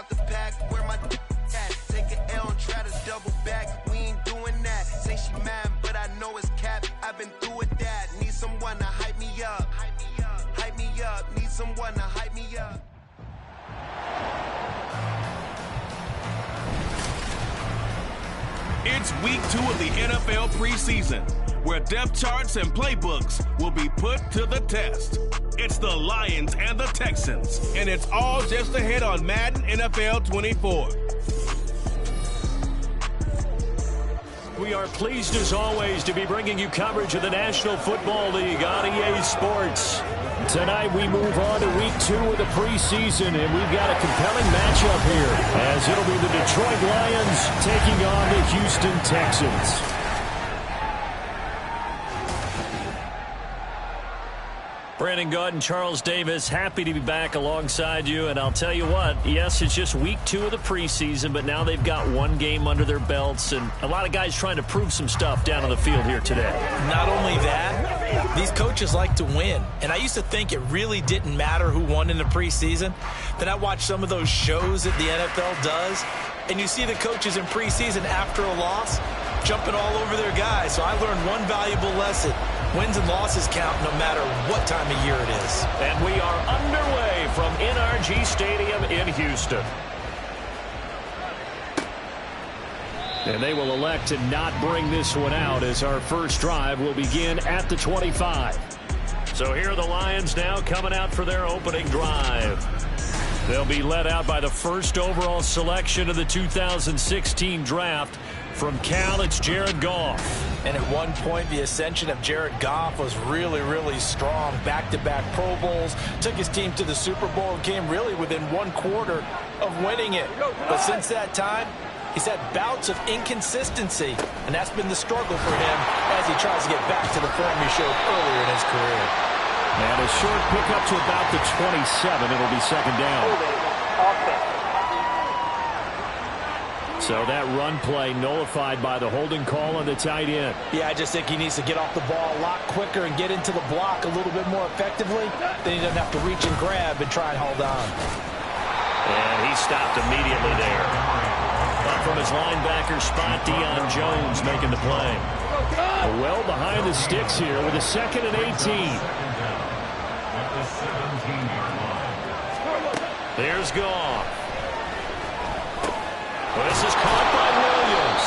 out the pack, where my at? Take an L and try to double back. We ain't doing that. Say she mad, but I know it's cap. I've been through with that. Need someone to hype me up. Hype me up. Need someone to hype me up. It's week 2 of the NFL preseason, where depth charts and playbooks will be put to the test. It's the Lions and the Texans, and it's all just ahead on Madden NFL 24. We are pleased as always to be bringing you coverage of the National Football League on EA Sports. Tonight we move on to week 2 of the preseason, and we've got a compelling matchup here, as it'll be the Detroit Lions taking on the Houston Texans. Brandon Gaud and Charles Davis, happy to be back alongside you. And I'll tell you what, yes, it's just week 2 of the preseason, but now they've got one game under their belts, and a lot of guys trying to prove some stuff down on the field here today. Not only that, these coaches like to win. And I used to think it really didn't matter who won in the preseason. Then I watched some of those shows that the NFL does, and you see the coaches in preseason after a loss jumping all over their guys. So I learned one valuable lesson. Wins and losses count no matter what time of year it is. And we are underway from NRG Stadium in Houston. And they will elect to not bring this one out, as our first drive will begin at the 25. So here are the Lions now coming out for their opening drive. They'll be led out by the first overall selection of the 2016 draft. From Cal, it's Jared Goff. And at one point, the ascension of Jared Goff was really, really strong. Back-to-back Pro Bowls, took his team to the Super Bowl, and came really within 1/4 of winning it. But since that time, he's had bouts of inconsistency, and that's been the struggle for him as he tries to get back to the form he showed earlier in his career. And a short pickup to about the 27. It'll be second down. So that run play nullified by the holding call on the tight end. Yeah, I just think he needs to get off the ball a lot quicker and get into the block a little bit more effectively. Then he doesn't have to reach and grab and try and hold on. And he stopped immediately there. Up from his linebacker spot, Deion Jones making the play. Well behind the sticks here with a 2nd and 18. There's Goff. This is caught by Williams.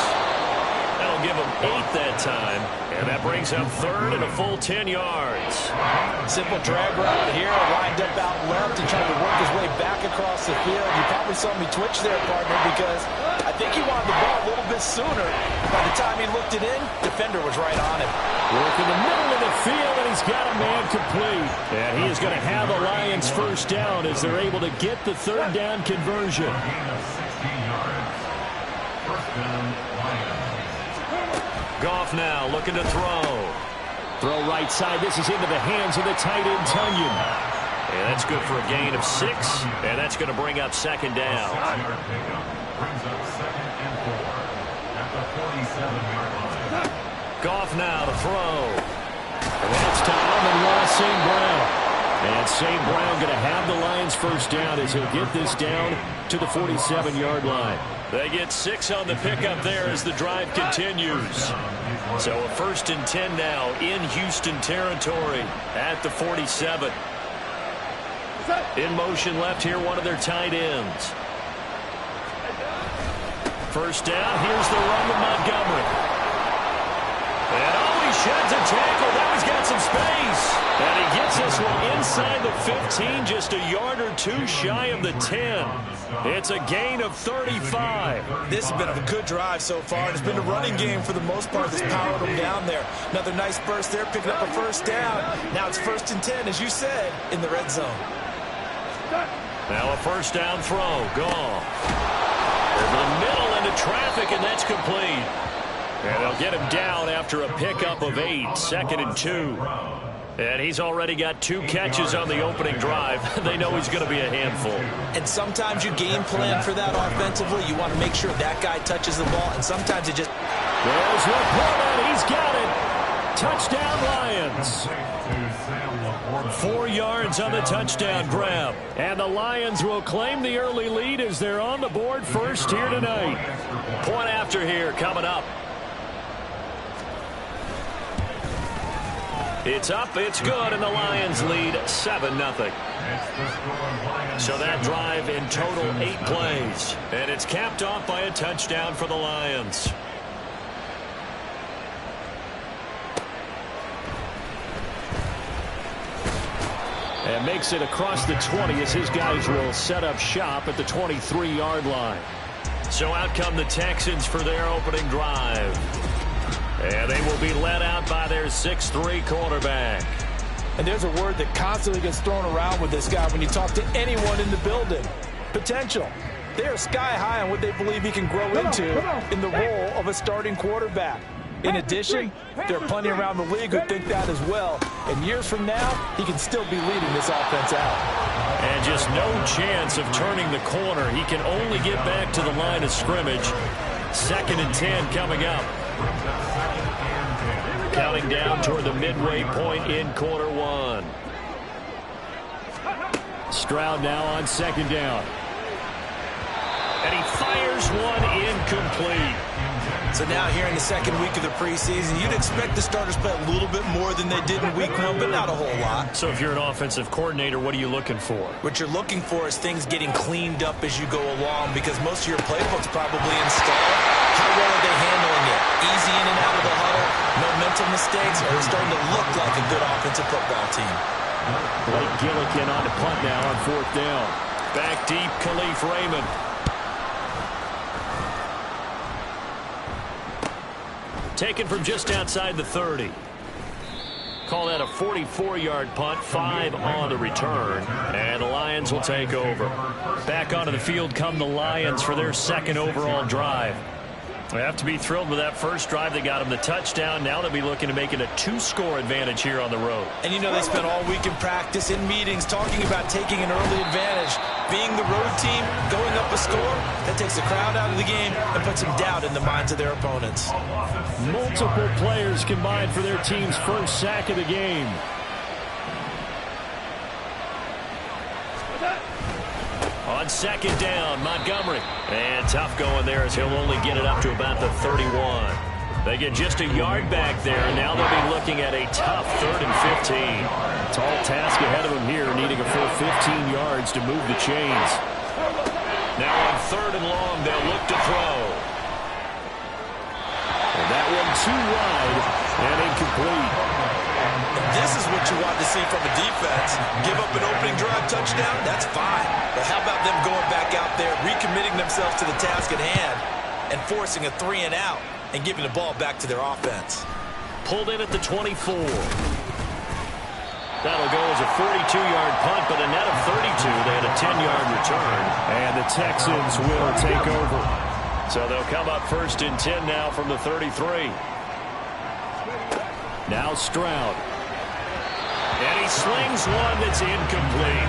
That'll give him 8 that time. And that brings up 3rd and a full 10 yards. Simple drag route here, lined up out left and trying to work his way back across the field. You probably saw me twitch there, partner, because I think he wanted the ball a little bit sooner. By the time he looked it in, defender was right on him. Work in the middle of the field, and he's got a man complete. And he is going to have the Lions first down as they're able to get the 3rd down conversion. Goff now looking to throw. Throw right side. This is into the hands of the tight end, Tunyon. And that's good for a gain of 6. And that's going to bring up second down. Goff now to throw. And that's to Amon-Ra St. Brown. And St. Brown going to have the Lions first down as he'll get this down to the 47-yard line. They get 6 on the pickup there as the drive continues. So a 1st and 10 now in Houston territory at the 47. In motion left here, one of their tight ends. First down, here's the run to Montgomery. And he sheds a tackle. Now he's got some space. And he gets this one inside the 15, just a yard or 2 shy of the 10. It's a gain of 35. This has been a good drive so far. It's been a running game for the most part that's powered them down there. Another nice burst there, picking up a first down. Now it's 1st and 10, as you said, in the red zone. Now a first down throw. Goff. Over the middle into traffic, and that's complete. And they'll get him down after a pickup of 8, 2nd and 2. And he's already got 2 catches on the opening drive. They know he's going to be a handful. And sometimes you game plan for that offensively. You want to make sure that guy touches the ball, and sometimes it just... There's Laporta. He's got it. Touchdown, Lions. 4 yards on the touchdown grab. And the Lions will claim the early lead as they're on the board first here tonight. Point after here coming up. It's up, it's good, and the Lions lead 7-0. So that drive in total 8 plays. And it's capped off by a touchdown for the Lions. And makes it across the 20 as his guys will set up shop at the 23-yard line. So out come the Texans for their opening drive. And they will be led out by their 6'3" quarterback. And there's a word that constantly gets thrown around with this guy when you talk to anyone in the building. Potential. They are sky high on what they believe he can grow into in the role of a starting quarterback. In addition, there are plenty around the league who think that as well. And years from now, he can still be leading this offense out. And just no chance of turning the corner. He can only get back to the line of scrimmage. 2nd and 10 coming up. Counting down toward the midway point in quarter 1. Stroud now on 2nd down. And he fires one incomplete. So now here in the 2nd week of the preseason, you'd expect the starters play a little bit more than they did in week 1, but not a whole lot. So if you're an offensive coordinator, what are you looking for? What you're looking for is things getting cleaned up as you go along, because most of your playbook's probably installed. How well are they handling it? Easy in and out of the huddle, no mental mistakes, or they're starting to look like a good offensive football team. Blake Gillikin on the punt now on 4th down. Back deep, Khalif Raymond. Taken from just outside the 30. Call that a 44-yard punt, 5 on the return, and the Lions will take over. Back onto the field come the Lions for their 2nd overall drive. They have to be thrilled with that first drive that got them the touchdown. Now they'll be looking to make it a 2-score advantage here on the road. And you know they spent all week in practice, in meetings, talking about taking an early advantage. Being the road team, going up a score, that takes the crowd out of the game and puts some doubt in the minds of their opponents. Multiple players combined for their team's first sack of the game. On 2nd down, Montgomery. And tough going there as he'll only get it up to about the 31. They get just a yard back there, and now they'll be looking at a tough 3rd and 15. Tall task ahead of them here, needing a full 15 yards to move the chains. Now on 3rd and long, they'll look to throw. And that one too wide and incomplete. This is what you want to see from a defense. Give up an opening drive touchdown, that's fine. But how about them going back out there, recommitting themselves to the task at hand, and forcing a 3 and out, and giving the ball back to their offense. Pulled in at the 24. That'll go as a 42-yard punt, but a net of 32. They had a 10-yard return, and the Texans will take over. So they'll come up 1st and 10 now from the 33. Now Stroud. And he slings one that's incomplete.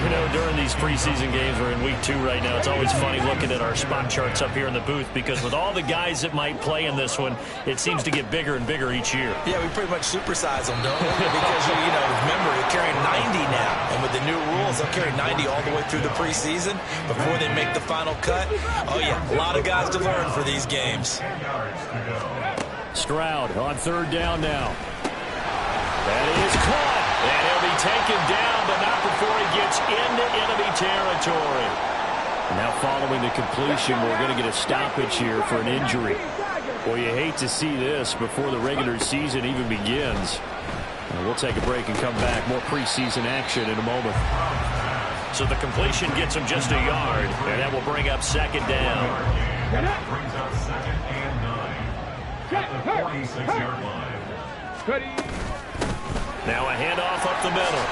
You know, during these preseason games, we're in week 2 right now. It's always funny looking at our spot charts up here in the booth, because with all the guys that might play in this one, it seems to get bigger and bigger each year. Yeah, we pretty much supersize them, don't we? Because, you know, remember, you're carrying 90 now. And with the new rules, they'll carry 90 all the way through the preseason before they make the final cut. Oh, yeah, a lot of guys to learn for these games. Stroud on 3rd down now. That is caught. And he'll be taken down, but not before he gets into enemy territory. Now following the completion, we're going to get a stoppage here for an injury. Well, you hate to see this before the regular season even begins. We'll take a break and come back. More preseason action in a moment. So the completion gets him just a yard, and that will bring up 2nd down. That brings up 2nd and 9 at the 46-yard line. Now a handoff up the middle.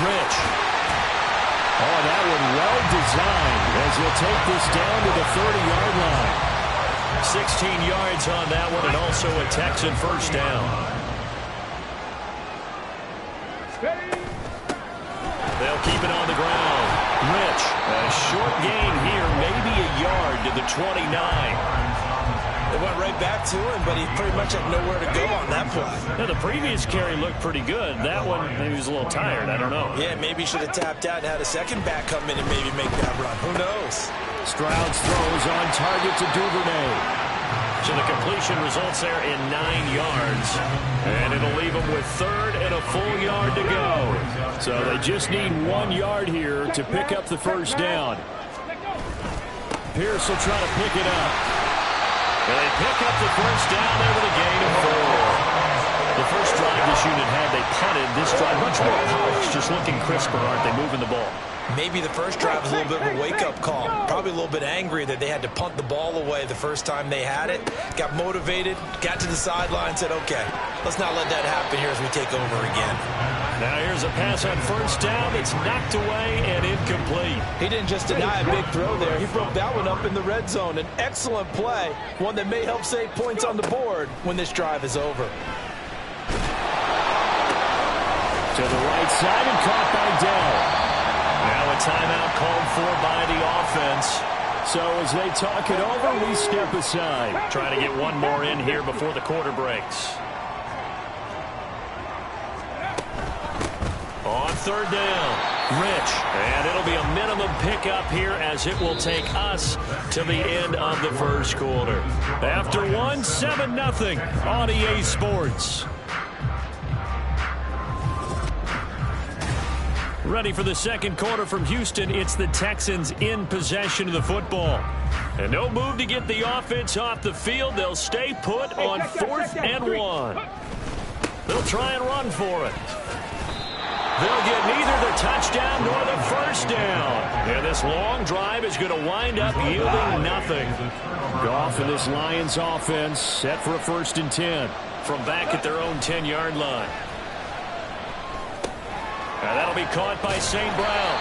Rich. Oh, that one well designed as he'll take this down to the 30-yard line. 16 yards on that one, and also a Texan first down. They'll keep it on the ground. Rich, a short gain here, maybe a yard to the 29. It went right back to him, but he pretty much had nowhere to go on that play. Now, the previous carry looked pretty good. That one, maybe he was a little tired. I don't know. Yeah, maybe he should have tapped out and had a second back come in and maybe make that run. Who knows? Stroud's throws on target to Duvernay. So the completion results there in 9 yards. And it'll leave them with 3rd and a full yard to go. So they just need 1 yard here to pick up the first down. Pierce will try to pick it up. And they pick up the first down there with a gain of 4. The first drive this unit had, they punted. This drive, much more polished, just looking crisper, aren't they, moving the ball? Maybe the first drive was a little bit of a wake-up call. Probably a little bit angry that they had to punt the ball away the first time they had it. Got motivated, got to the sideline, said, okay, let's not let that happen here as we take over again. Now here's a pass on first down that's knocked away and incomplete. He didn't just deny a big throw there. He broke that one up in the red zone. An excellent play, one that may help save points on the board when this drive is over. To the right side and caught by Dell. Now a timeout called for by the offense. So as they talk it over, we step aside. Trying to get one more in here before the quarter breaks. On 3rd down, Rich. And it'll be a minimum pickup here as it will take us to the end of the first quarter. After one, 7-0 on EA Sports. Ready for the second quarter from Houston. It's the Texans in possession of the football. And no move to get the offense off the field. They'll stay put on 4th and 1. They'll try and run for it. They'll get neither the touchdown nor the first down. And this long drive is going to wind up yielding nothing. Goff and this Lions offense set for a 1st and 10 from back at their own 10-yard line. And that'll be caught by St. Brown.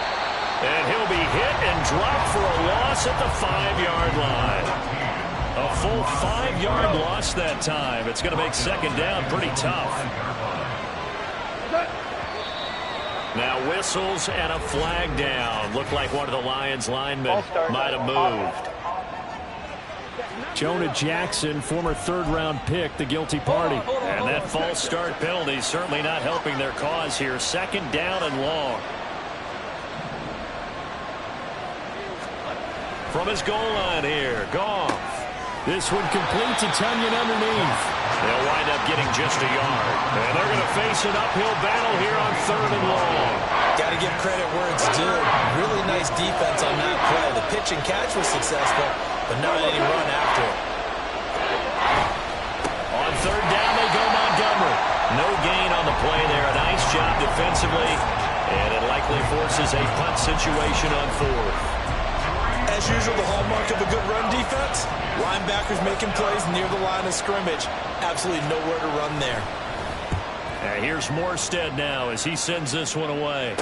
And he'll be hit and dropped for a loss at the 5-yard line. A full 5-yard loss that time. It's going to make second down pretty tough. Now whistles and a flag down. Looked like one of the Lions linemen might have moved. Jonah Jackson, former 3rd-round pick, the guilty party. And that false start penalty is certainly not helping their cause here. 2nd down and long. From his goal line here, Goff. This one complete to Tunyon underneath. They'll wind up getting just a yard. And they're going to face an uphill battle here on 3rd and long. Got to give credit where it's due. Really nice defense on that play. The pitch and catch was successful, but not any run after it. On 3rd down, they go Montgomery. No gain on the play there. A nice job defensively, and it likely forces a punt situation on 4th. As usual, the hallmark of a good run defense, linebackers making plays near the line of scrimmage. Absolutely nowhere to run there. And here's Morstead now as he sends this one away.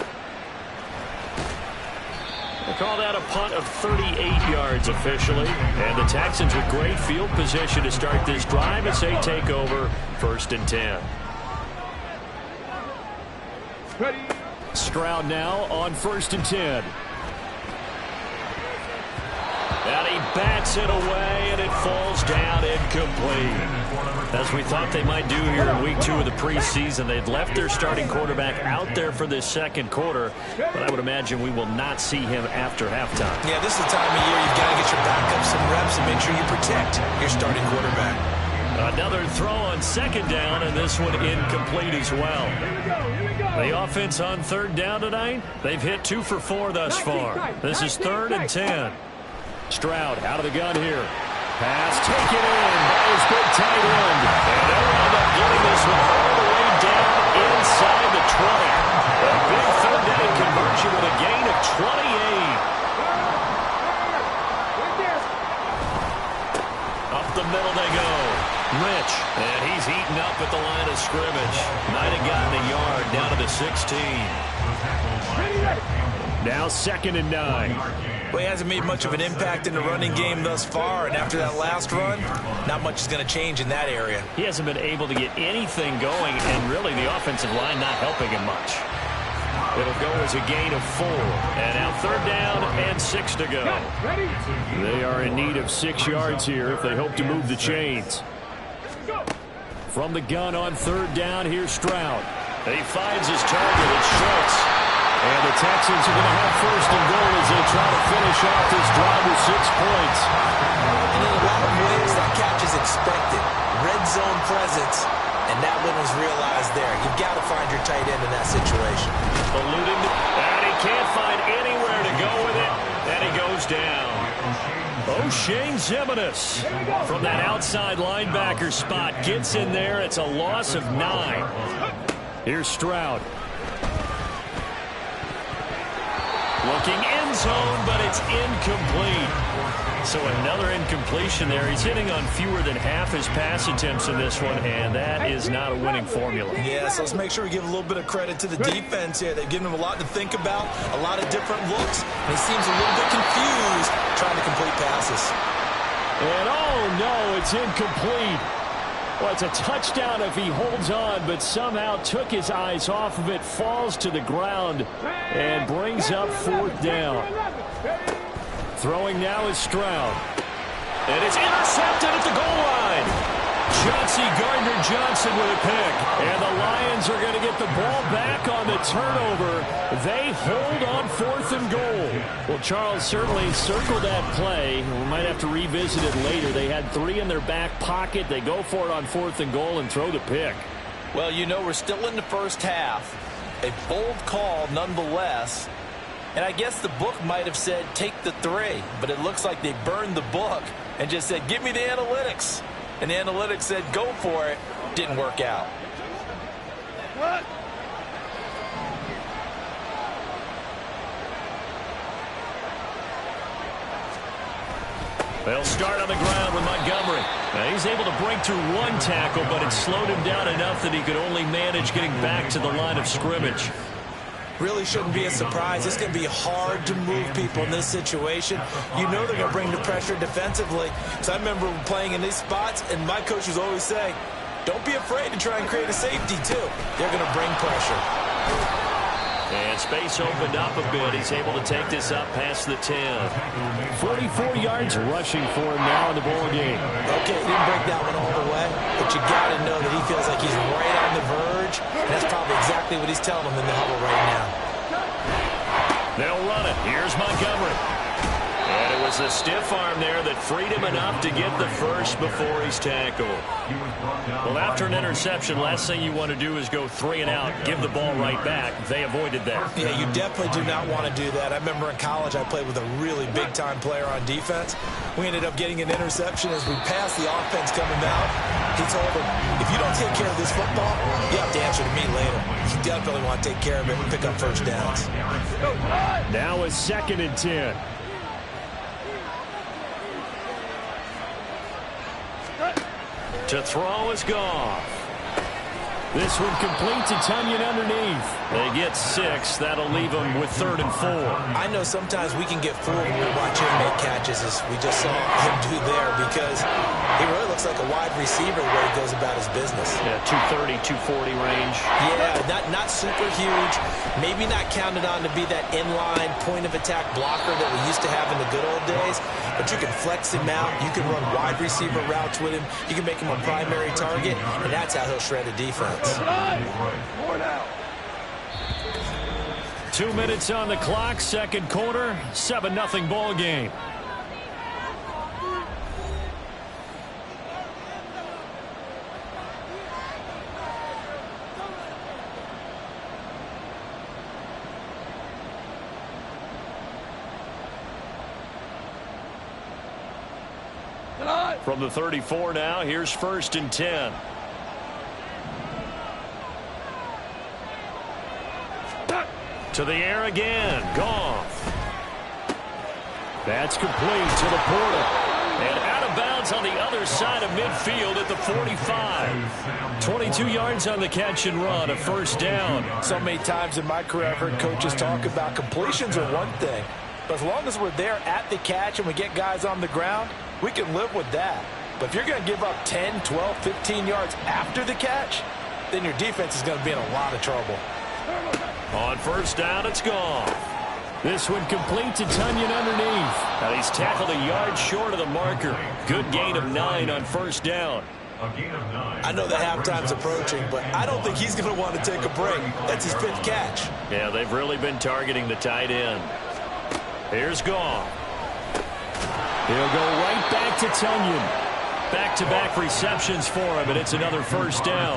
They call that a punt of 38 yards officially. And the Texans with great field position to start this drive as they take over 1st and 10. Stroud now on 1st and 10. And he bats it away, and it falls down incomplete. As we thought they might do here in week 2 of the preseason, they'd left their starting quarterback out there for this second quarter, but I would imagine we will not see him after halftime. Yeah, this is the time of year you've got to get your backup some reps and make sure you protect your starting quarterback. Another throw on 2nd down, and this one incomplete as well. The offense on 3rd down tonight, they've hit 2 for 4 thus far. This is 3rd and 10. Stroud out of the gun here. Pass taken in by his big tight end. And they'll wind up getting this one all the way down inside the 20. A big 3rd down conversion with a gain of 28. Up the middle they go. Rich. And he's eaten up at the line of scrimmage. Might have gotten a yard down to the 16. Now 2nd and 9. Well, he hasn't made much of an impact in the running game thus far, and after that last run, not much is going to change in that area. He hasn't been able to get anything going, and really the offensive line not helping him much. It'll go as a gain of 4. And now 3rd down and 6 to go. They are in need of 6 yards here if they hope to move the chains. From the gun on 3rd down, here's Stroud. He finds his target. It's Schultz. And the Texans are going to have 1st and goal as they try to finish off this drive with 6 points. And in a lot of ways, that catch is expected. Red zone presence. And that one was realized there. You've got to find your tight end in that situation. Eluding, and he can't find anywhere to go with it. And he goes down. O'Shane Zimenez from that outside linebacker spot gets in there. It's a loss of 9. Here's Stroud. Looking end zone, but it's incomplete. So another incompletion there. He's hitting on fewer than half his pass attempts in this one, and that is not a winning formula. Yeah, so let's make sure we give a little bit of credit to the defense here. They've given him a lot to think about, a lot of different looks, and he seems a little bit confused trying to complete passes. And oh no, it's incomplete. Well, it's a touchdown if he holds on, but somehow took his eyes off of it, falls to the ground, and brings up 4th down. Throwing now is Stroud. And it's intercepted at the goal line. Chauncey Gardner-Johnson with a pick. And the Lions are going to get the ball back on the turnover. They hold on 4th and goal. Well, Charles certainly circled that play. We might have to revisit it later. They had 3 in their back pocket. They go for it on 4th and goal and throw the pick. Well, you know, we're still in the first half. A bold call nonetheless. And I guess the book might have said take the 3, but it looks like they burned the book and just said give me the analytics. And the analytics said go for it. Didn't work out. What? They'll start on the ground with Montgomery. Now he's able to break through 1 tackle, but it slowed him down enough that he could only manage getting back to the line of scrimmage. Really shouldn't be a surprise. It's going to be hard to move people in this situation. You know they're going to bring the pressure defensively. So I remember playing in these spots, and my coaches always say, don't be afraid to try and create a safety, too. They're going to bring pressure. And space opened up a bit. He's able to take this up past the 10. 44 yards rushing for him now in the ball game. Okay, he didn't break that one all the way, but you got to know that he feels like he's right on the verge, and that's probably exactly what he's telling them in the huddle right now. They'll run it. Here's Montgomery. And it was the stiff arm there that freed him enough to get the first before he's tackled. Well, after an interception, last thing you want to do is go 3 and out, give the ball right back. They avoided that. Yeah, you definitely do not want to do that. I remember in college I played with a really big-time player on defense. We ended up getting an interception as we passed the offense coming out. He told him, if you don't take care of this football, you have to answer to me later. You definitely want to take care of it and pick up first downs. Now a 2nd and 10. To throw is Goff. This one completes. It's Onion underneath. They get 6. That'll leave them with 3rd and 4. I know sometimes we can get fooled when we watch him make catches, as we just saw him do there, because he really looks like a wide receiver the way he goes about his business. Yeah, 230, 240 range. Yeah, not super huge. Maybe not counted on to be that inline point-of-attack blocker that we used to have in the good old days, but you can flex him out. You can run wide receiver routes with him. You can make him a primary target, and that's how he'll shred a defense. 2 minutes on the clock, 2nd quarter, 7-0 ball game. From the 34 now, here's 1st and 10. To the air again. Goff. That's complete to the Porter. And out of bounds on the other side of midfield at the 45. 22 yards on the catch and run, a 1st down. So many times in my career I've heard coaches talk about completions are one thing, but as long as we're there at the catch and we get guys on the ground, we can live with that. But if you're going to give up 10, 12, 15 yards after the catch, then your defense is going to be in a lot of trouble. On first down, it's gone. This one complete to Tunyon underneath. Now he's tackled a yard short of the marker. Good gain of 9 on first down. I know the halftime's approaching, but I don't think he's going to want to take a break. That's his 5th catch. Yeah, they've really been targeting the tight end. Here's Goff. He'll go right back to Tunyon. Back-to-back receptions for him, and it's another first down.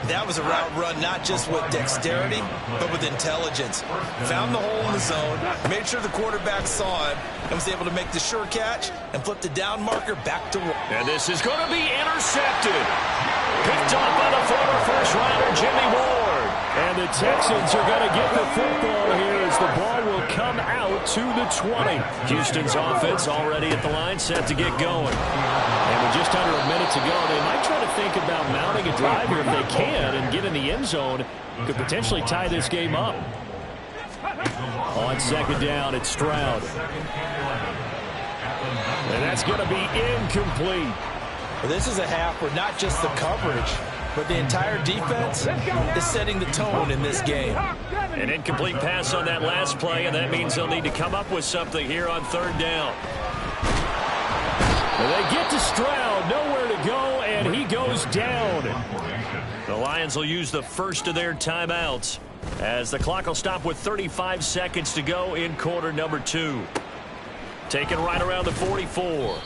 That was a route run not just with dexterity, but with intelligence. Found the hole in the zone, made sure the quarterback saw him, and was able to make the sure catch and flip the down marker back to work. And this is going to be intercepted. Picked up by the former first-rounder Jimmy Ward. And the Texans are going to get the football here as the ball will come out to the 20. Houston's offense already at the line, set to get going. And with just under a minute to go, they might try to think about mounting a drive here if they can and get in the end zone. Could potentially tie this game up. On second down, it's Stroud. And that's going to be incomplete. Well, this is a half where not just the coverage, but the entire defense is setting the tone in this game. An incomplete pass on that last play, and that means they'll need to come up with something here on third down. And they get to Stroud, nowhere to go, and he goes down. The Lions will use the first of their timeouts as the clock will stop with 35 seconds to go in quarter number 2. Taken right around the 44.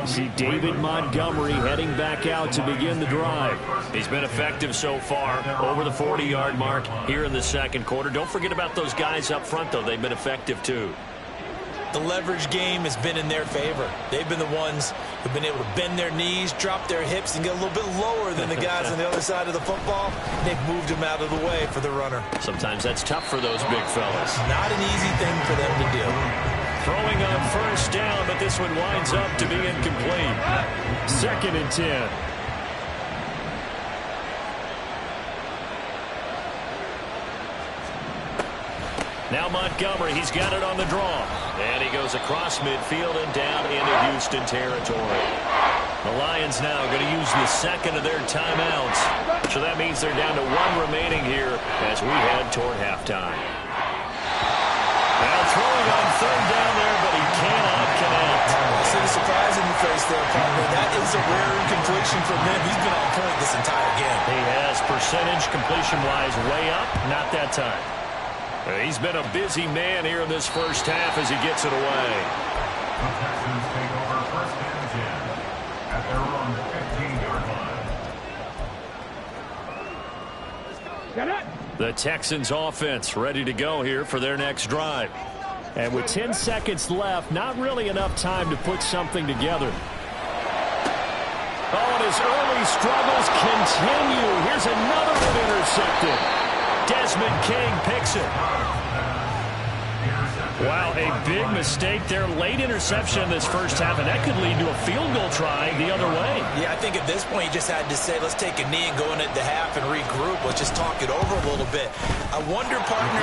You see David Montgomery heading back out to begin the drive. He's been effective so far, over the 40-yard mark here in the second quarter. Don't forget about those guys up front, though. They've been effective, too. The leverage game has been in their favor. They've been the ones who've been able to bend their knees, drop their hips, and get a little bit lower than the guys on the other side of the football. They've moved them out of the way for the runner. Sometimes that's tough for those big fellas. Not an easy thing for them to do. Throwing on first down, but this one winds up to be incomplete. 2nd and 10. Now Montgomery, he's got it on the draw. And he goes across midfield and down into Houston territory. The Lions now going to use the second of their timeouts. So that means they're down to 1 remaining here as we head toward halftime. Now throwing on third down there, but he cannot connect. I see the surprise in your face there, partner. That is a rare incompletion from him. He's been on point this entire game. He has percentage completion-wise way up, not that time. He's been a busy man here in this first half as he gets it away. The Texans take over first and 10 at their own 15-yard line. The Texans offense ready to go here for their next drive. And with 10 seconds left, not really enough time to put something together. Oh, and his early struggles continue. Here's another one intercepted. Desmond King picks it. Wow, a big mistake there. Late interception in this first half, and that could lead to a field goal try the other way. Yeah, I think at this point you just had to say, let's take a knee and go into the half and regroup. Let's just talk it over a little bit. I wonder, partner,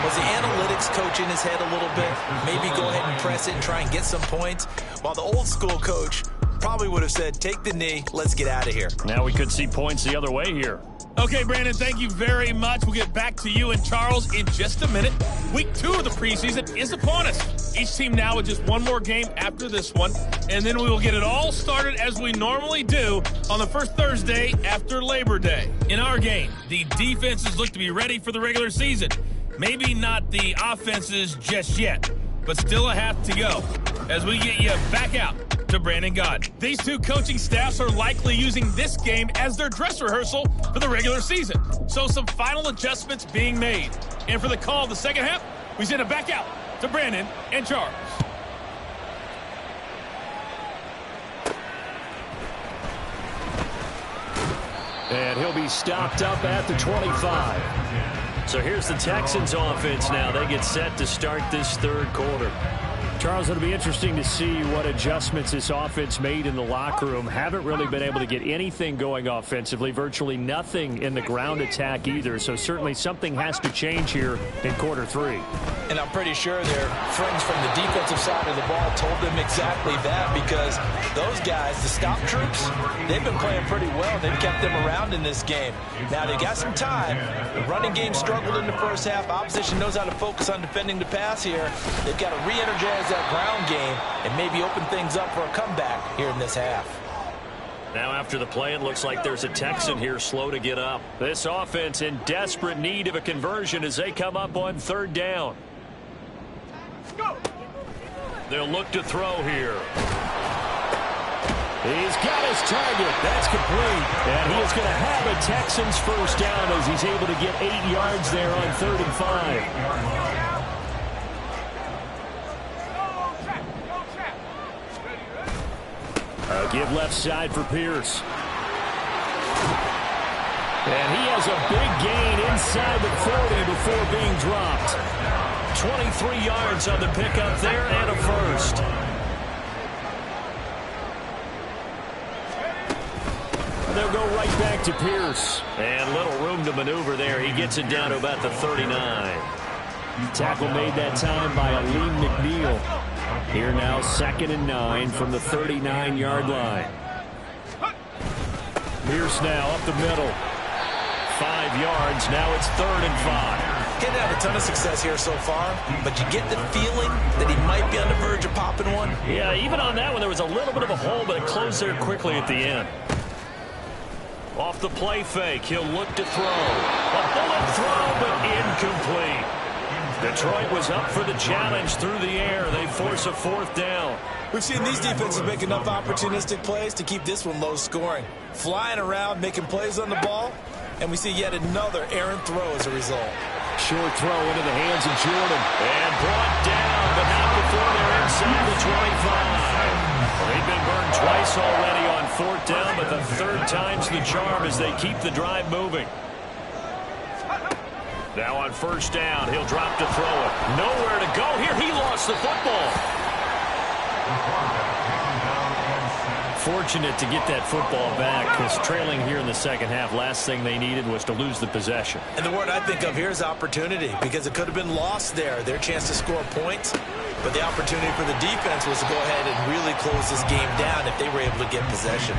was the analytics coach in his head a little bit? Maybe go ahead and press it and try and get some points? While the old school coach probably would have said, take the knee, let's get out of here. Now we could see points the other way here. Okay, Brandon, thank you very much. We'll get back to you and Charles in just a minute. Week 2 of the preseason is upon us. Each team now with just one more game after this one, and then we will get it all started as we normally do on the first Thursday after Labor Day. In our game, the defenses look to be ready for the regular season. Maybe not the offenses just yet, but still a half to go as we get you back out to Brandon Gaudin. These two coaching staffs are likely using this game as their dress rehearsal for the regular season. So some final adjustments being made. And for the call of the second half, we send it back out to Brandon and Charles. And he'll be stopped up at the 25. So here's the Texans offense now. They get set to start this third quarter. Charles, it'll be interesting to see what adjustments this offense made in the locker room. Haven't really been able to get anything going offensively, virtually nothing in the ground attack either. So certainly something has to change here in quarter 3. And I'm pretty sure their friends from the defensive side of the ball told them exactly that, because those guys, the stop troops, they've been playing pretty well. They've kept them around in this game. Now they got some time. The running game struggled in the first half. Opposition knows how to focus on defending the pass here. They've got to re-energize that ground game and maybe open things up for a comeback here in this half. Now after the play, it looks like there's a Texan here slow to get up. This offense in desperate need of a conversion as they come up on 3rd down. They'll look to throw here. He's got his target. That's complete. And he is going to have a Texans first down as he's able to get 8 yards there on 3rd and 5. Give left side for Pierce. And he has a big gain inside the 40 before being dropped. 23 yards on the pickup there and a first. They'll go right back to Pierce. And little room to maneuver there. He gets it down to about the 39. Tackle made that time by Aleem McNeil. Here now, 2nd and 9 from the 39-yard line. Pierce now up the middle. 5 yards. Now it's 3rd and 5. Getting had a ton of success here so far, but you get the feeling that he might be on the verge of popping one. Yeah, even on that one, there was a little bit of a hole, but it closed there quickly at the end. Off the play fake, he'll look to throw. A bullet throw, but incomplete. Detroit was up for the challenge through the air. They force a 4th down. We've seen these defenses make enough opportunistic plays to keep this one low scoring. Flying around, making plays on the ball, and we see yet another errant throw as a result. Short throw into the hands of Jordan. And brought down, but not before they're inside the 25. Well, they've been burned twice already on 4th down, but the 3rd time's the charm as they keep the drive moving. Now on 1st down, he'll drop to throw it. Nowhere to go here. He lost the football. Fortunate to get that football back, because trailing here in the 2nd half, last thing they needed was to lose the possession. And the word I think of here is opportunity, because it could have been lost there. Their chance to score points, but the opportunity for the defense was to go ahead and really close this game down if they were able to get possession.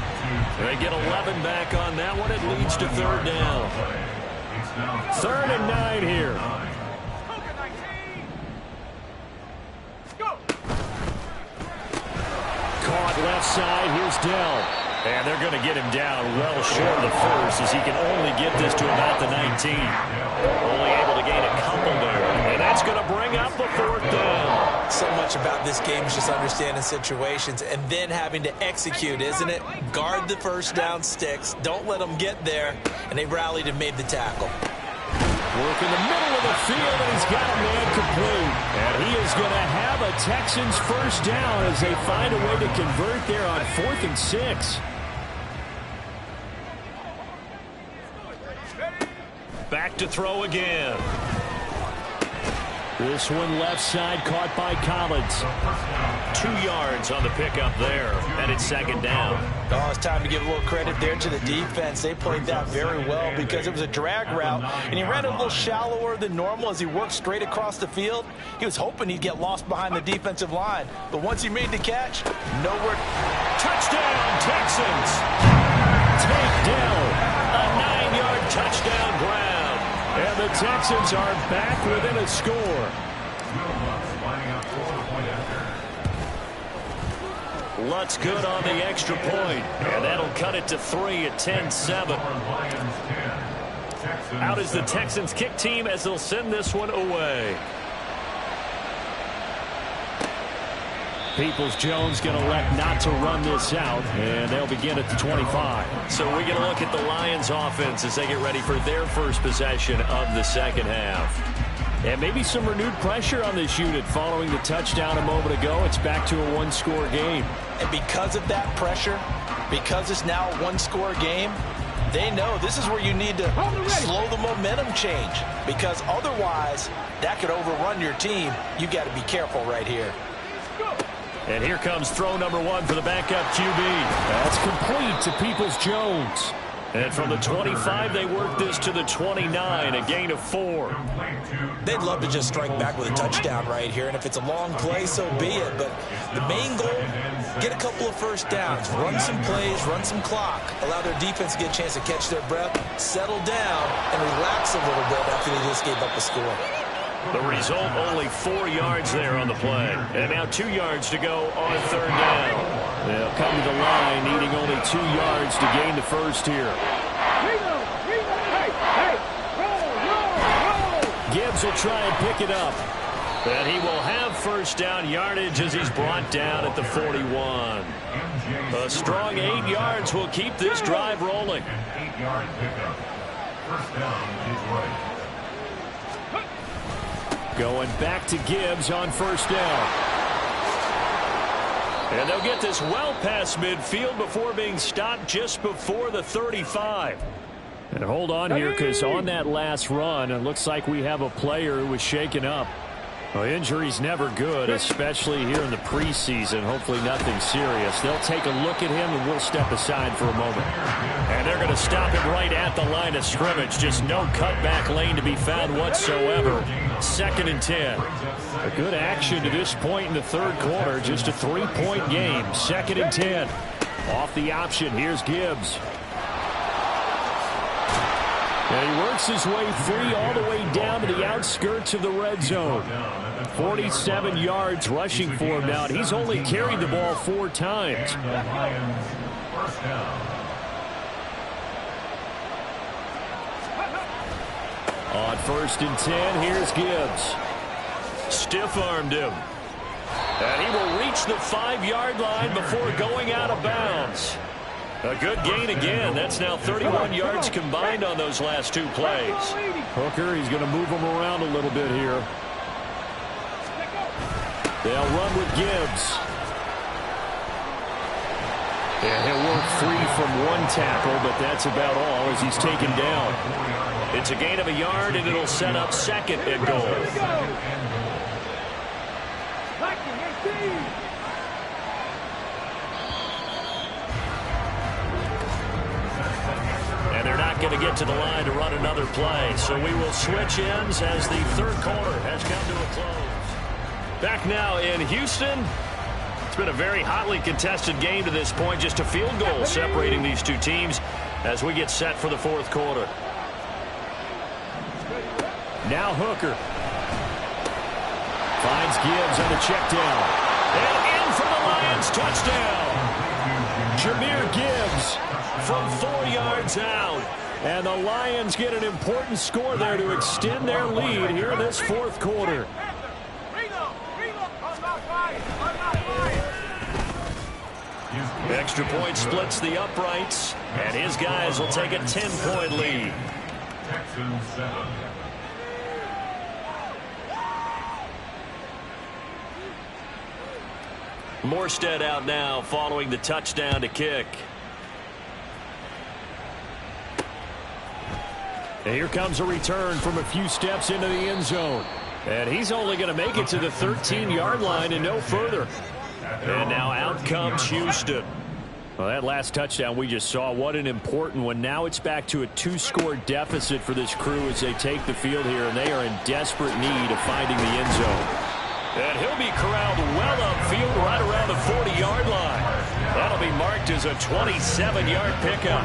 They get 11 back on that one. It leads to 3rd down. 3rd and 9 here. Caught left side. Here's Dell. And they're going to get him down well short of the first, as he can only get this to about the 19. Only able to gain a couple there. And that's going to bring up the 4th down. So much about this game is just understanding situations and then having to execute, isn't it? Guard the first down sticks. Don't let them get there. And they rallied and made the tackle. Work in the middle of the field, and he's got a man complete. And he is going to have a Texans first down as they find a way to convert there on 4th and 6. Back to throw again. This one left side caught by Collins. 2 yards on the pickup there, and it's 2nd down. Oh, it's time to give a little credit there to the defense. They played that very well because it was a drag route, and he ran a little shallower than normal as he worked straight across the field. He was hoping he'd get lost behind the defensive line, but once he made the catch, nowhere. Touchdown, Texans! Takedown, a 9-yard touchdown grab. And the Texans are back within a score. Lutz good on the extra point, and that'll cut it to 3 at 10-7. Out is the Texans kick team as they'll send this one away. Peoples-Jones going to elect not to run this out, and they'll begin at the 25. So we're going to look at the Lions offense as they get ready for their first possession of the 2nd half. And maybe some renewed pressure on this unit following the touchdown a moment ago. It's back to a 1-score game. And because of that pressure, because it's now a 1-score game, they know this is where you need to slow the momentum change, because otherwise that could overrun your team. You got to be careful right here. And here comes throw number 1 for the backup QB. That's complete to Peoples-Jones. And from the 25, they work this to the 29, a gain of 4. They'd love to just strike back with a touchdown right here, and if it's a long play, so be it. But the main goal, get a couple of first downs, run some plays, run some clock, allow their defense to get a chance to catch their breath, settle down, and relax a little bit after they just gave up a score. The result, only 4 yards there on the play. And now 2 yards to go on third down. They'll come to the line, needing only 2 yards to gain the first here. Gibbs will try and pick it up. And he will have first down yardage as he's brought down at the 41. A strong 8 yards will keep this drive rolling. An 8-yard pickup. First down Detroit. Going back to Gibbs on first down. And they'll get this well past midfield before being stopped just before the 35. And hold on here, because on that last run, it looks like we have a player who was shaken up. Well, injury's never good, especially here in the preseason. Hopefully nothing serious. They'll take a look at him, and we'll step aside for a moment. And they're going to stop him right at the line of scrimmage. Just no cutback lane to be found whatsoever. 2nd and 10. A good action to this point in the third quarter. Just a 3-point game. 2nd and 10. Off the option. Here's Gibbs. And he works his way free all the way down to the outskirts of the red zone. 47 yards rushing for him now. He's only carried the ball 4 times. On 1st and 10, here's Gibbs. Stiff-armed him. And he will reach the 5-yard line before going out of bounds. A good gain again. That's now 31 yards combined on those last 2 plays. Hooker, he's going to move him around a little bit here. They'll run with Gibbs. And he'll work free from 1 tackle, but that's about all as he's taken down. It's a gain of a yard, and it'll set up 2nd and goal. Going to get to the line to run another play. So we will switch ends as the third quarter has come to a close. Back now in Houston. It's been a very hotly contested game to this point. Just a field goal separating these 2 teams as we get set for the fourth quarter. Now Hooker. Finds Gibbs on the check down. And in for the Lions touchdown. Jahmyr Gibbs from 4 yards out. And the Lions get an important score there to extend their lead here in this fourth quarter. Extra point splits the uprights, and his guys will take a 10-point lead. Texans 7. Morstead out now following the touchdown to kick. And here comes a return from a few steps into the end zone. And he's only going to make it to the 13-yard line and no further. And now out comes Houston. Well, that last touchdown we just saw, what an important one. Now it's back to a 2-score deficit for this crew as they take the field here, and they are in desperate need of finding the end zone. And he'll be corralled well upfield right around the 40-yard line. That'll be marked as a 27-yard pickup.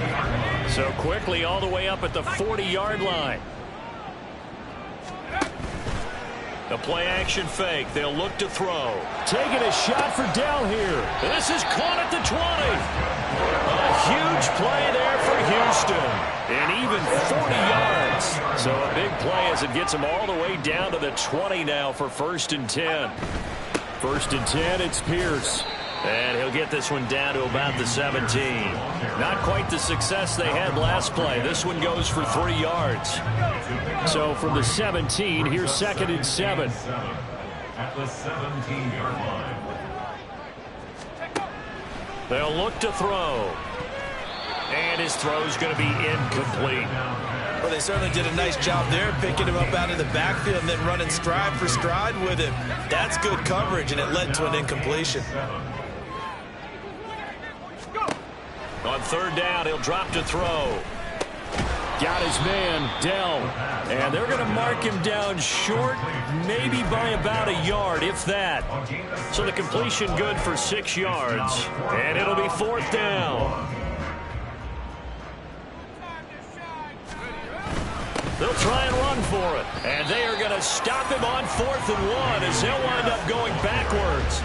So quickly all the way up at the 40-yard line. The play-action fake. They'll look to throw. Taking a shot for down here. This is caught at the 20. A huge play there for Houston. And even 40 yards. So a big play as it gets them all the way down to the 20 now for 1st and 10. 1st and 10, it's Pierce. And he'll get this one down to about the 17. Not quite the success they had last play. This one goes for 3 yards. So from the 17, here's 2nd and 7. At the 17-yard line. They'll look to throw. And his throw's going to be incomplete. Well, they certainly did a nice job there, picking him up out of the backfield and then running stride for stride with him. That's good coverage, and it led to an incompletion. On third down, he'll drop to throw. Got his man, Dell. And they're going to mark him down short, maybe by about a yard, if that. So the completion good for 6 yards. And it'll be fourth down. They'll try and run for it. And they are going to stop him on 4th and 1 as they'll wind up going backwards.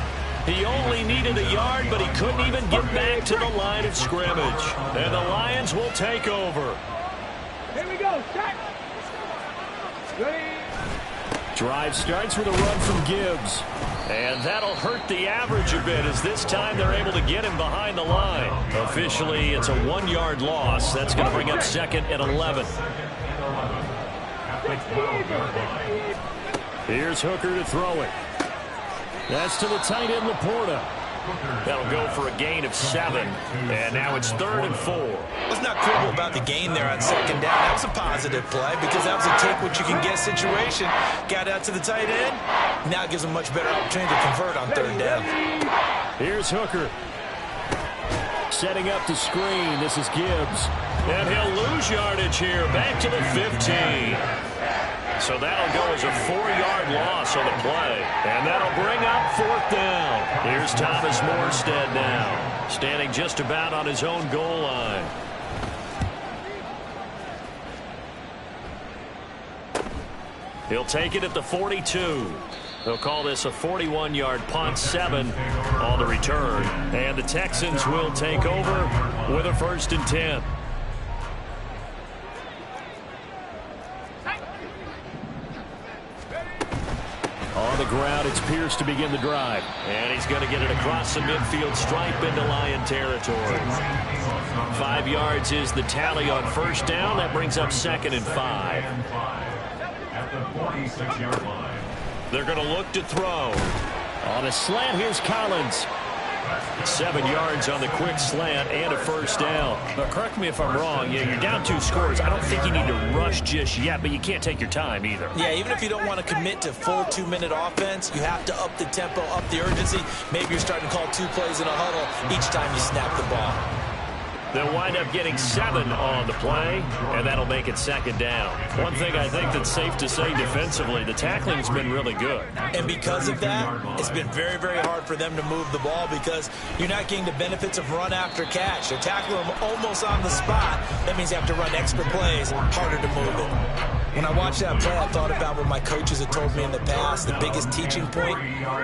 He only needed a yard, but he couldn't even get back to the line of scrimmage. And the Lions will take over. Here we go. Start. Ready. Drive starts with a run from Gibbs. And that'll hurt the average a bit as this time they're able to get him behind the line. Officially, it's a 1-yard loss. That's going to bring up 2nd and 11. Here's Hooker to throw it. That's to the tight end, Laporta. That'll go for a gain of 7. And now it's 3rd and 4. What's not cool about the gain there on 2nd down? That was a positive play because that was a take-what-you-can-get situation. Got out to the tight end. Now it gives him much better opportunity to convert on 3rd down. Here's Hooker. Setting up the screen. This is Gibbs. And he'll lose yardage here. Back to the 15. So that'll go as a 4-yard loss on the play. And that'll bring up 4th down. Here's Thomas Morstead now, standing just about on his own goal line. He'll take it at the 42. They'll call this a 41-yard punt, 7 on the return. And the Texans will take over with a 1st and 10. On the ground, it's Pierce to begin the drive. And he's going to get it across the midfield stripe into Lion territory. 5 yards is the tally on 1st down. That brings up 2nd and 5. At the 46-yard line. They're going to look to throw. On a slant, here's Collins. 7 yards on the quick slant and a 1st down. But correct me if I'm wrong. Yeah, you're down 2 scores. I don't think you need to rush just yet, but you can't take your time either. Yeah, even if you don't want to commit to full 2-minute offense, you have to up the tempo, up the urgency. Maybe you're starting to call 2 plays in a huddle each time you snap the ball. They'll wind up getting 7 on the play, and that'll make it 2nd down. One thing I think that's safe to say defensively, the tackling's been really good. And because of that, it's been very, very hard for them to move the ball because you're not getting the benefits of run after catch. They're tackling them almost on the spot. That means they have to run extra plays, harder to move it. When I watched that play, I thought about what my coaches had told me in the past. The biggest teaching point,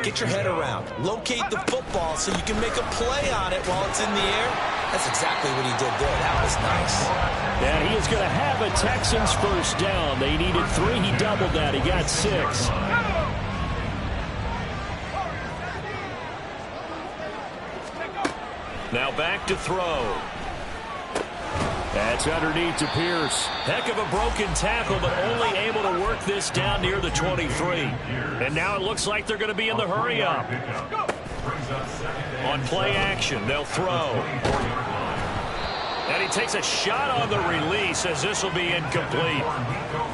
get your head around. Locate the football so you can make a play on it while it's in the air. That's exactly what he did there. That was nice. And he is going to have a Texans 1st down. They needed 3. He doubled that. He got 6. Now back to throw. That's underneath to Pierce. Heck of a broken tackle, but only able to work this down near the 23. And now it looks like they're going to be in the hurry up. On play action, they'll throw. And he takes a shot on the release as this will be incomplete.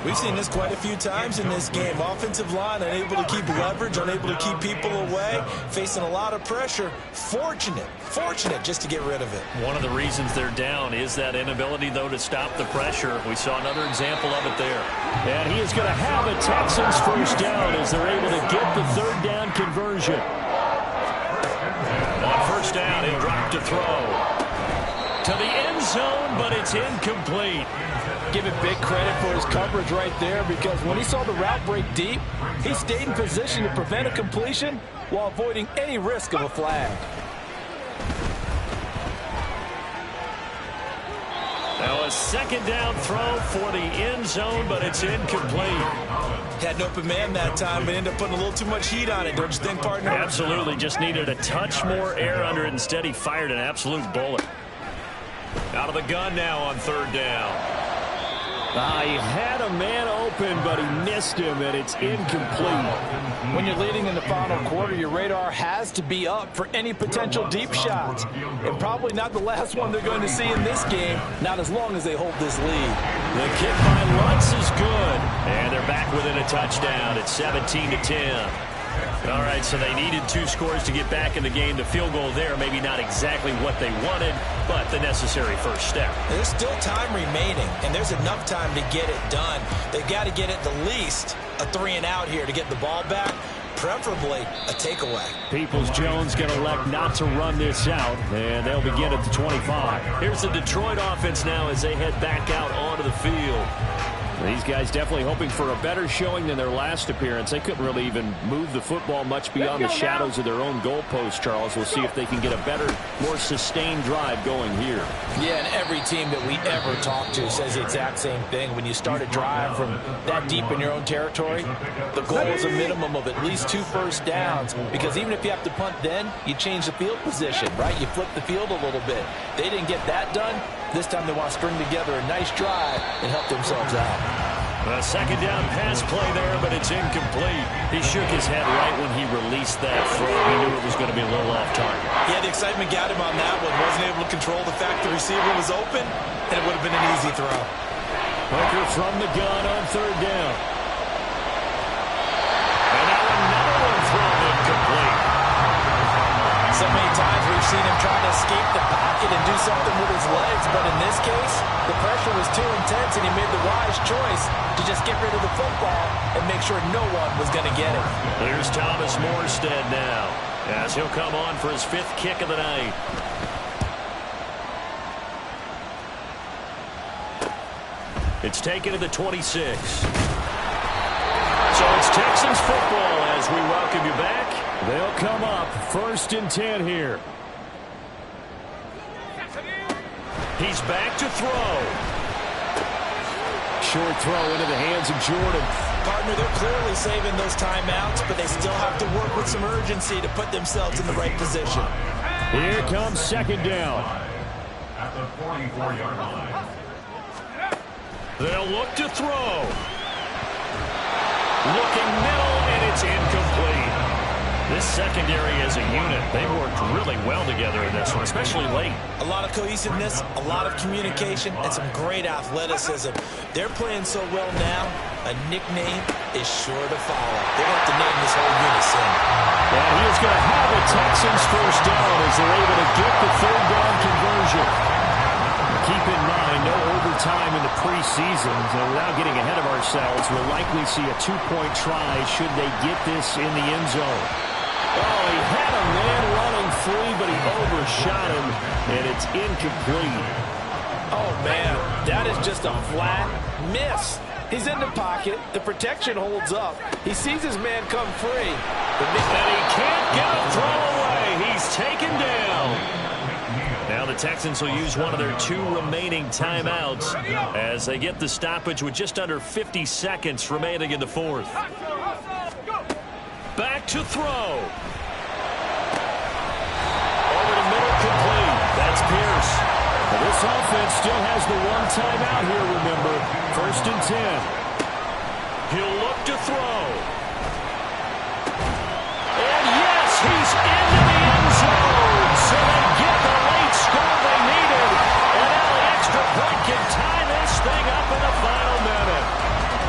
We've seen this quite a few times in this game. Offensive line unable to keep leverage, unable to keep people away, facing a lot of pressure. Fortunate just to get rid of it. One of the reasons they're down is that inability, though, to stop the pressure. We saw another example of it there. And he is going to have a Texans 1st down as they're able to get the 3rd down conversion. On 1st down, he'll drop to throw. To the end zone, but it's incomplete. Give him big credit for his coverage right there because when he saw the route break deep, he stayed in position to prevent a completion while avoiding any risk of a flag. Now a 2nd down throw for the end zone, but it's incomplete. Had an open man that time, but ended up putting a little too much heat on it, don't you think, partner? Absolutely, just needed a touch more air under it. Instead, he fired an absolute bullet. Out of the gun now on 3rd down. He had a man open, but he missed him, and it's incomplete. When you're leading in the final quarter, your radar has to be up for any potential deep shots. And probably not the last one they're going to see in this game, not as long as they hold this lead. The kick by Lutz is good, and they're back within a touchdown. It's 17-10. All right, so they needed 2 scores to get back in the game. The field goal there, maybe not exactly what they wanted, but the necessary first step. There's still time remaining, and there's enough time to get it done. They've got to get at the least a 3-and-out here to get the ball back, preferably a takeaway. Peoples-Jones going to elect not to run this out, and they'll begin at the 25. Here's the Detroit offense now as they head back out onto the field. These guys definitely hoping for a better showing than their last appearance. They couldn't really even move the football much beyond the shadows of their own goalpost, Charles. We'll see if they can get a better, more sustained drive going here. Yeah, and every team that we ever talk to says the exact same thing. When you start a drive from that deep in your own territory, the goal is a minimum of at least 2 first downs, because even if you have to punt then, you change the field position, right? You flip the field a little bit. They didn't get that done. This time they want to string together a nice drive and help themselves out. A second down pass play there, but it's incomplete. He shook his head right when he released that throw. He knew it was going to be a little off target. Yeah, the excitement got him on that one. Wasn't able to control the fact the receiver was open, and it would have been an easy throw. Hooker from the gun on 3rd down. And now another one thrown incomplete. So many times we've seen him try to escape the pocket and do something with his legs, but in this case, the pressure was too intense, and he made the wise choice to just get rid of the football and make sure no one was going to get it. Here's Thomas Morstead now, as he'll come on for his 5th kick of the night. It's taken to the 26. So it's Texans football as we welcome you back. They'll come up 1st and 10 here. He's back to throw. Short throw into the hands of Jordan. Partner, they're clearly saving those timeouts, but they still have to work with some urgency to put themselves in the right position. Here comes 2nd down. At the 44-yard line. They'll look to throw. Looking middle, and it's incomplete. This secondary as a unit, they worked really well together in this one, especially late. A lot of cohesiveness, a lot of communication, and some great athleticism. They're playing so well now, a nickname is sure to follow. They're going to have to name this whole unit soon. And he is going to have a Texans first down as they're able to get the 3rd down conversion. Keep in mind, no overtime in the preseason, and without getting ahead of ourselves, we'll likely see a 2-point try should they get this in the end zone. Oh, he had a man running free, but he overshot him, and it's incomplete. Oh, man, that is just a flat miss. He's in the pocket. The protection holds up. He sees his man come free. And he can't get a throw away. He's taken down. Now the Texans will use one of their 2 remaining timeouts as they get the stoppage with just under 50 seconds remaining in the 4th. Back to throw. Over the middle, complete. That's Pierce. Well, this offense still has the 1 timeout here, remember. 1st and 10. He'll look to throw. And yes, he's into the end zone. So they get the late score they needed. And now the extra point can tie this thing up in the final minute.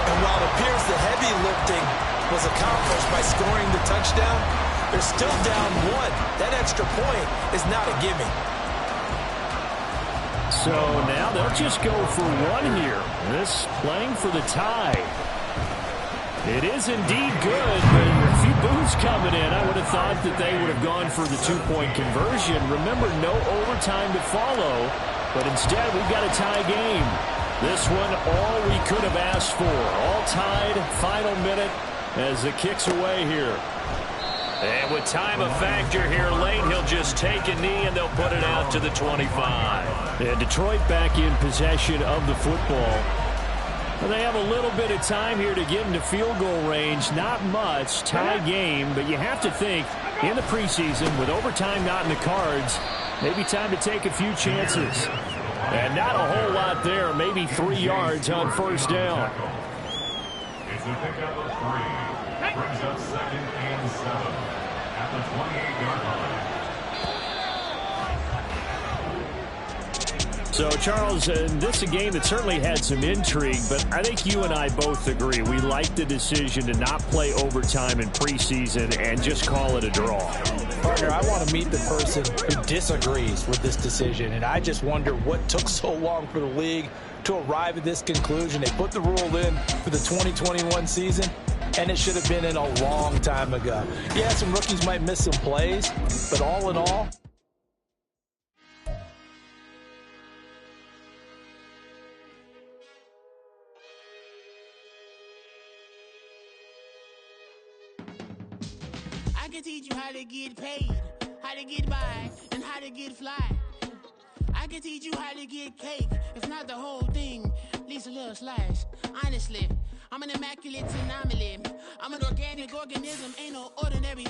And while it appears the heavy lifting was accomplished by scoring the touchdown, they're still down 1. That extra point is not a gimme. So now they'll just go for 1 here. This playing for the tie. It is indeed good, but a few boos coming in. I would have thought that they would have gone for the 2-point conversion. Remember, no overtime to follow, but instead we've got a tie game. This one, all we could have asked for. All tied, final minute as it kicks away here. And with time a factor here late, he'll just take a knee and they'll put it out to the 25. And Detroit back in possession of the football. Well, they have a little bit of time here to get into field goal range. Not much, tie game, but you have to think in the preseason with overtime not in the cards, maybe time to take a few chances. And not a whole lot there, maybe 3 yards on first down. It's a pickup of 3. Brings up 2nd and 7 at the 28-yard line. So, Charles, this is a game that certainly had some intrigue, but I think you and I both agree. We like the decision to not play overtime in preseason and just call it a draw. Partner, I want to meet the person who disagrees with this decision, and I just wonder what took so long for the league to arrive at this conclusion. They put the rule in for the 2021 season, and it should have been in a long time ago. Yeah, some rookies might miss some plays, but all in all, I can teach you how to get paid, how to get by, and how to get fly. I can teach you how to get cake, if not the whole thing, at least a little slice. Honestly, I'm an immaculate anomaly. I'm an organic organism, ain't no ordinary